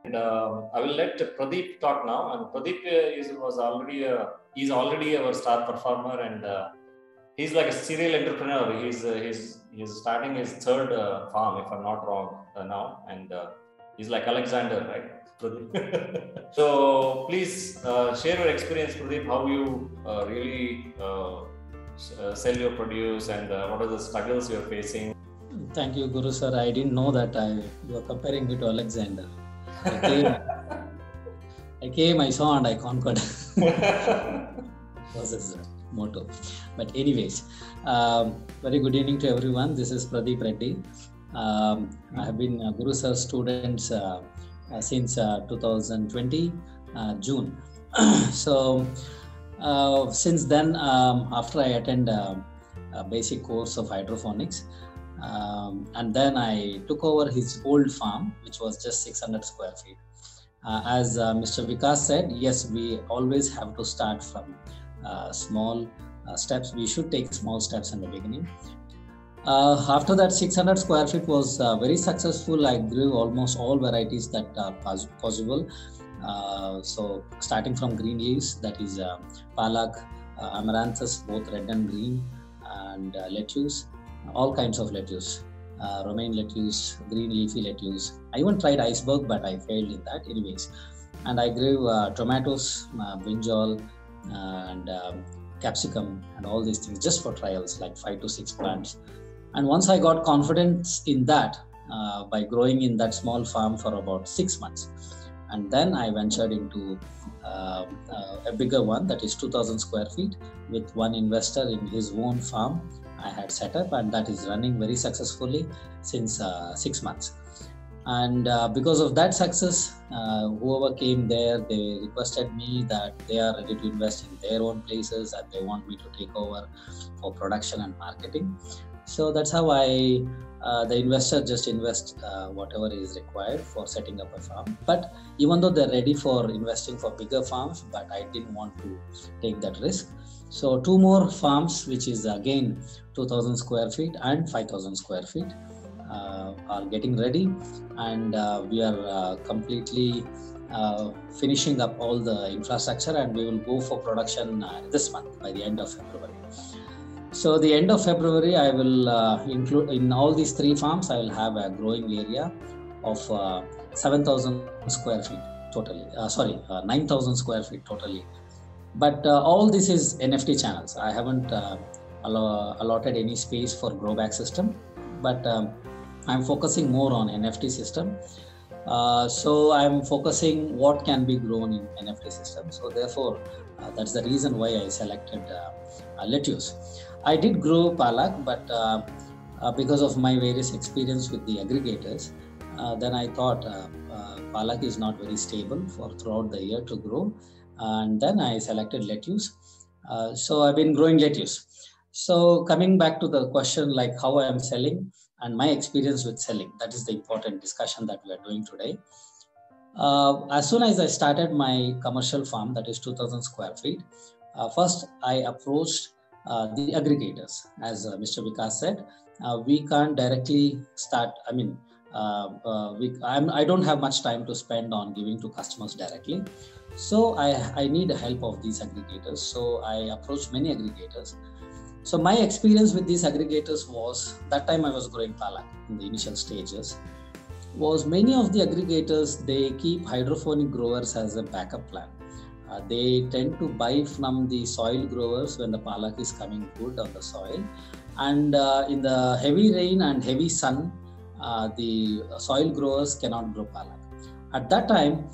And I will let Pradeep talk now. And Pradeep he's already our star performer, and he's like a serial entrepreneur. He's starting his third farm, if I'm not wrong, now, and he's like Alexander, right, Pradeep? So please share your experience, Pradeep. How you really sell your produce, and what are the struggles you're facing? Thank you, Guru sir. I didn't know that you are comparing me to Alexander. I came, I saw, and I conquered. Was his motto. But anyways, very good evening to everyone. This is Pradeep Reddy. I have been Guru sir's student since 2020 June. So since then, after I attend a basic course of hydroponics, and then I took over his old farm, which was just 600 square feet. As Mr. Vikas said, yes, we always have to start from small steps. We should take small steps in the beginning. After that, 600 square feet was very successful. I grew almost all varieties that are possible. So starting from green leaves, that is palak, amaranthus, both red and green, and lettuce, all kinds of lettuce, romaine lettuce, green leafy lettuce. I even tried iceberg, but I failed in that anyways. And I grew tomatoes, brinjal, and capsicum, and all these things just for trials, like 5 to 6 plants. And once I got confidence in that, by growing in that small farm for about 6 months, and then I ventured into a bigger one, that is 2000 square feet, with one investor in his own farm I had set up, and that is running very successfully since 6 months. And because of that success, whoever came there, they requested me that they are ready to invest in their own places and they want me to take over for production and marketing. So that's how the investor just invest whatever is required for setting up a farm. But even though they're ready for investing for bigger farms, but I didn't want to take that risk. So 2 more farms, which is again 2000 square feet and 5000 square feet, are getting ready, and we are completely finishing up all the infrastructure, and we will go for production this month by the end of February. So the end of February, I will include in all these 3 farms, I will have a growing area of 7,000 square feet totally. 9,000 square feet totally. But all this is NFT channels. I haven't allotted any space for grow bag system, but I'm focusing more on NFT system. So I'm focusing what can be grown in NFT system. So therefore, that's the reason why I selected lettuce. I did grow palak, but because of my various experience with the aggregators, then I thought palak is not very stable for throughout the year to grow. And then I selected lettuce. So I've been growing lettuce. So coming back to the question, like how I am selling and my experience with selling, that is the important discussion that we are doing today. As soon as I started my commercial farm, that is 2000 square feet, first I approached the aggregators. As Mr. Vikas said, we can't directly start. I mean, I don't have much time to spend on giving to customers directly. So I need the help of these aggregators. So I approached many aggregators. So my experience with these aggregators was, that time I was growing palak in the initial stages, was many of the aggregators, they keep hydroponic growers as a backup plan. They tend to buy from the soil growers when the palak is coming good on the soil. And in the heavy rain and heavy sun, the soil growers cannot grow palak. At that time,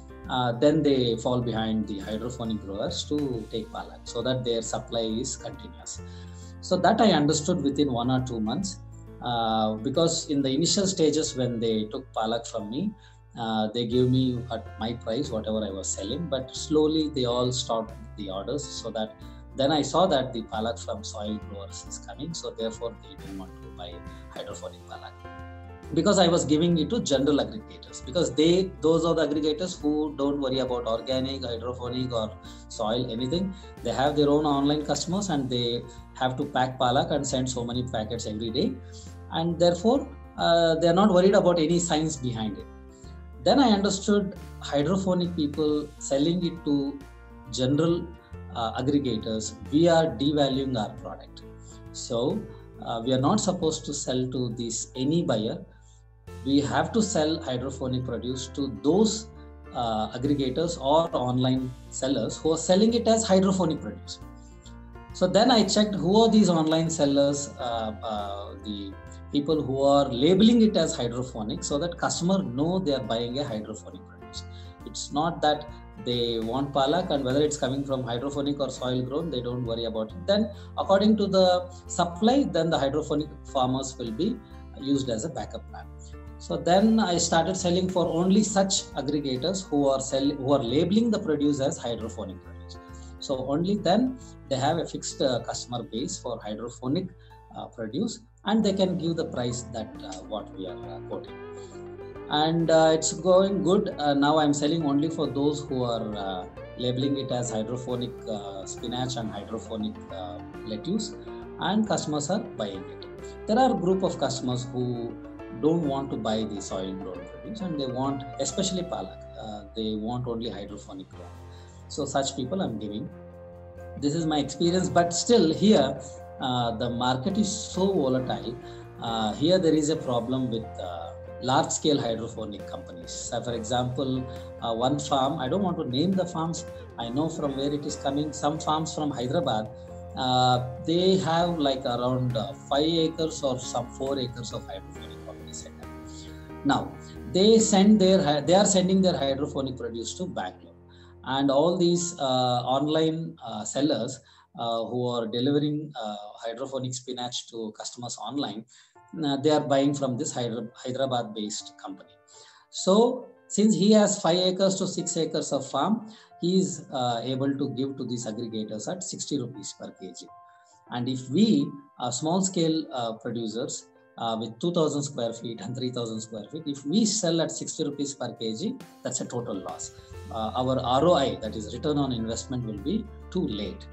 then they fall behind the hydroponic growers to take palak so that their supply is continuous. So that I understood within 1 or 2 months, because in the initial stages when they took palak from me, they gave me at my price whatever I was selling, but slowly they all stopped the orders, so that then I saw that the palak from soil growers is coming, so therefore they didn't want to buy hydroponic palak. Because I was giving it to general aggregators, because those are the aggregators who don't worry about organic, hydroponic or soil, anything. They have their own online customers and they have to pack palak and send so many packets every day. And therefore, they're not worried about any science behind it. Then I understood hydroponic people selling it to general aggregators, we are devaluing our product. So we are not supposed to sell to this any buyer. We have to sell hydroponic produce to those aggregators or online sellers who are selling it as hydroponic produce. So then I checked who are these online sellers, the people who are labeling it as hydroponic, so that customer know they are buying a hydroponic produce. It's not that they want palak and whether it's coming from hydroponic or soil grown, they don't worry about it. Then according to the supply, then the hydroponic farmers will be used as a backup plan. So then I started selling for only such aggregators who are labeling the produce as hydroponic produce. So only then they have a fixed customer base for hydroponic produce, and they can give the price that what we are quoting. And it's going good. Now I'm selling only for those who are labeling it as hydroponic spinach and hydroponic lettuce, and customers are buying it. There are a group of customers who don't want to buy the soil grown produce, and they want, especially palak, they want only hydroponic grown. So such people I'm giving. This is my experience, but still here the market is so volatile. Here there is a problem with large scale hydroponic companies. So for example, one farm, I don't want to name the farms, I know from where it is coming. Some farms from Hyderabad, they have like around 5 acres or some 4 acres of hydroponic already set up. Now they are sending their hydroponic produce to Bangalore, and all these online sellers who are delivering hydroponic spinach to customers online, they are buying from this Hyderabad based company. So since he has 5 acres to 6 acres of farm, he is able to give to these aggregators at 60 rupees per kg. And if we small scale producers with 2000 square feet and 3000 square feet, if we sell at 60 rupees per kg, that's a total loss. Our ROI, that is return on investment, will be too late.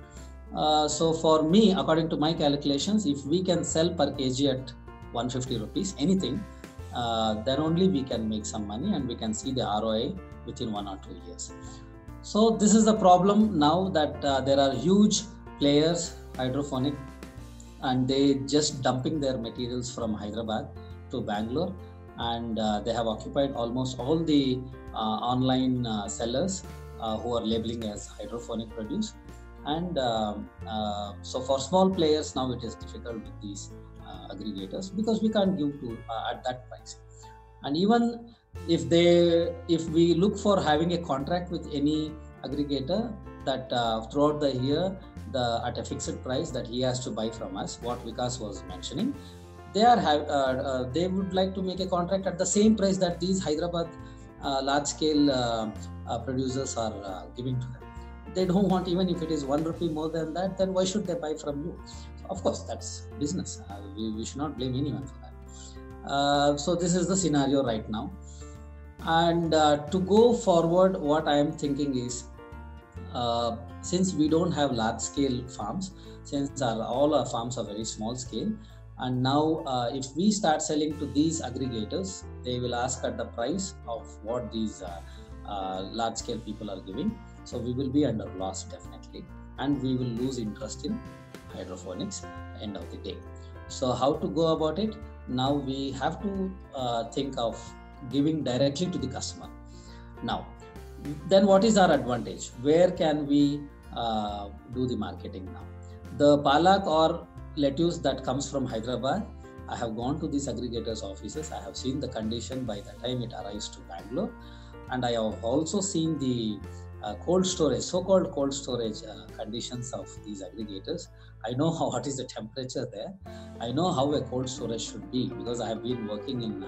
So for me, according to my calculations, if we can sell per kg at 150 rupees, anything, then only we can make some money and we can see the ROI within 1 or 2 years. So this is the problem now, that there are huge players, hydroponic, and they just dumping their materials from Hyderabad to Bangalore, and they have occupied almost all the online sellers who are labeling as hydroponic produce. And so for small players now it is difficult with these aggregators, because we can't give to at that price. And even if we look for having a contract with any aggregator, that throughout the year at a fixed price that he has to buy from us, what Vikas was mentioning, they would like to make a contract at the same price that these Hyderabad large scale producers are giving to them. They don't want, even if it is 1 rupee more than that, then why should they buy from you? So of course, that's business. We should not blame anyone for that. So this is the scenario right now. And to go forward, what I am thinking is, since we don't have large scale farms, since all our farms are very small scale, and now if we start selling to these aggregators, they will ask at the price of what these large scale people are giving. So we will be under loss definitely, and we will lose interest in hydroponics end of the day. So how to go about it? Now we have to think of giving directly to the customer. Now, then what is our advantage? Where can we do the marketing now? The palak or lettuce that comes from Hyderabad, I have gone to these aggregators' offices. I have seen the condition by the time it arrives to Bangalore, and I have also seen the cold storage, so-called cold storage conditions of these aggregators. I know what is the temperature there. I know how a cold storage should be, because I have been working in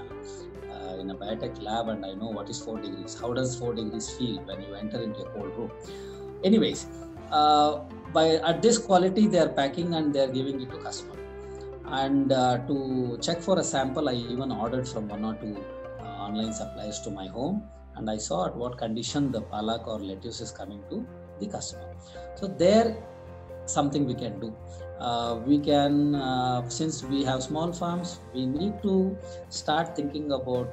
a biotech lab, and I know what is 4 degrees. How does 4 degrees feel when you enter into a cold room? Anyways, at this quality they are packing and they are giving it to customer. And to check for a sample, I even ordered from 1 or 2 online suppliers to my home, and I saw at what condition the palak or lettuce is coming to the customer. So there, something we can do. We can, since we have small farms, we need to start thinking about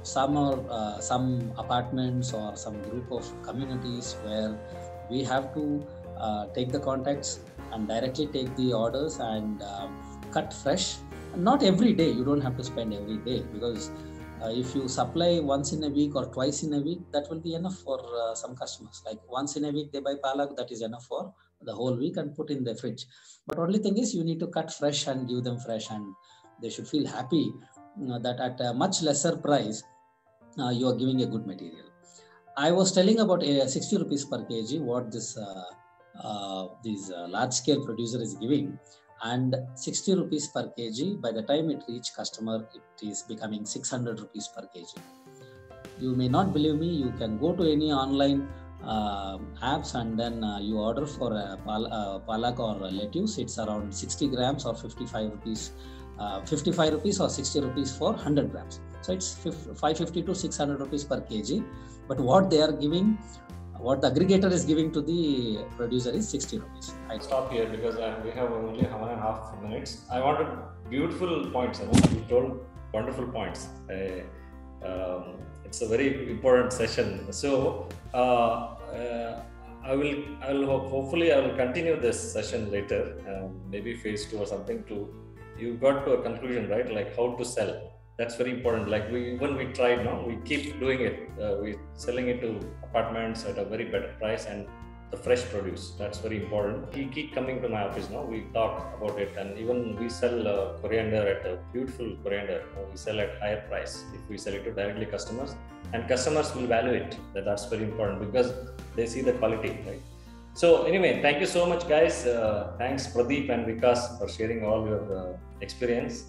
some apartments or some group of communities where we have to take the contacts and directly take the orders and cut fresh. Not every day, you don't have to spend every day, because if you supply once in a week or twice in a week, that will be enough for some customers. Like once in a week they buy palak, that is enough for the whole week and put in the fridge. But only thing is you need to cut fresh and give them fresh, and they should feel happy that at a much lesser price you are giving a good material. I was telling about 60 rupees per kg what this large scale producer is giving, and 60 rupees per kg, by the time it reach customer, it is becoming 600 rupees per kg. You may not believe me, you can go to any online apps and then you order for palak or lettuce. It's around 60 grams or 55 rupees, 55 rupees or 60 rupees for 100 grams. So it's 550 to 600 rupees per kg. But what they are giving, what the aggregator is giving to the producer is 60 rupees. I stop here because we have only 1.5 minutes. I wanted beautiful points. You told wonderful points. It's a very important session. So I will hopefully I will continue this session later, maybe phase 2 or something. You got to a conclusion, right? Like how to sell. That's very important. Like we tried, we keep doing it. We're selling it to apartments at a very better price and the fresh produce. That's very important. He keep coming to my office now. We talk about it, and even we sell coriander at a beautiful coriander. We sell at higher price if we sell it to directly customers, and customers will value it. That's very important because they see the quality, right? So anyway, thank you so much, guys. Thanks Pradeep and Vikas for sharing all your experience.